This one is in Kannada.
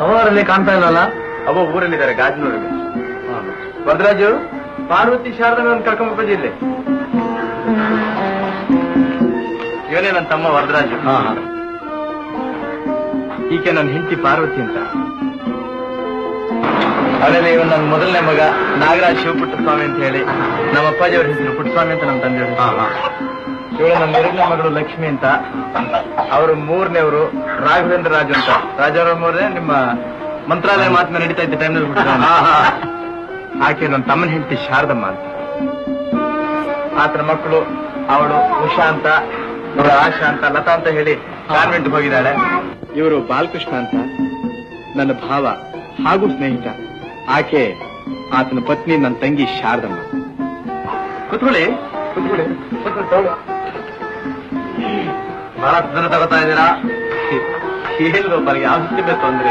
ಅವರಲ್ಲಿ ಕಾಣ್ತಾ ಇಲ್ಲಲ್ಲ? ಅವ ಊರಲ್ಲಿದ್ದಾರೆ, ಗಾಜನೂರಲ್ಲಿ. ವರದರಾಜು, ಪಾರ್ವತಿ ಶಾರದಾ ಒಂದು ಕರ್ಕೊಂಡ್ಬ ಇಲ್ಲಿ. ಇವನೇ ನನ್ನ ತಮ್ಮ ವರದರಾಜು. ಈಕೆ ನನ್ನ ಹೆಂಡತಿ ಪಾರ್ವತಿ ಅಂತ. ಅವರಲ್ಲಿ ಇವನು ನನ್ನ ಮೊದಲನೇ ಮಗ ನಾಗರಾಜ್ ಶಿವಪುಟ್ಟಸ್ವಾಮಿ ಅಂತ ಹೇಳಿ. ನಮ್ಮ ಅಪ್ಪಾಜಿಯವ್ರ ಹೆಸರು ಪುಟ್ಟಸ್ವಾಮಿ ಅಂತ ನಮ್ಮ ತಂದೆಯವರು. ಇವಳು ನಮ್ಮ ಎರಡನೇ ಮಗಳು ಲಕ್ಷ್ಮಿ ಅಂತ. ಅವರು ಮೂರನೇವರು ರಾಘವೇಂದ್ರ ರಾಜು ಅಂತ. ರಾಜವರ ಮೂರನೇ ನಿಮ್ಮ ಮಂತ್ರಾಲಯ ಮಾತನ್ನ ನಡೀತಾ ಇದ್ದ ಟೈಮ್ನಲ್ಲಿ. ಆಕೆ ನನ್ನ ತಮ್ಮನ ಹೆಂಡತಿ ಶಾರದಮ್ಮ ಅಂತ. ಆತನ ಮಕ್ಕಳು ಅವಳು ಉಷಾ ಅಂತ, ಆಶಾ ಅಂತ, ಲತಾ ಅಂತ ಹೇಳಿ ಕಾನ್ವೆಂಟ್ ಹೋಗಿದ್ದಾಳೆ. ಇವರು ಬಾಲಕೃಷ್ಣ ಅಂತ ನನ್ನ ಭಾವ ಹಾಗೂ ಸ್ನೇಹಿತ. ಆಕೆ ಆತನ ಪತ್ನಿ, ನನ್ನ ತಂಗಿ ಶಾರದಮ್ಮ. ಕುತ್ಕೊಳ್ಳಿ ಕುತ್ಕೊಳ್ಳಿ. ಬಹಳ ತೊಂದರೆ ತಗೋತಾ ಇದ್ದೀರಾ? ಏನು ಬರೀ ಯಾವ ತೊಂದರೆ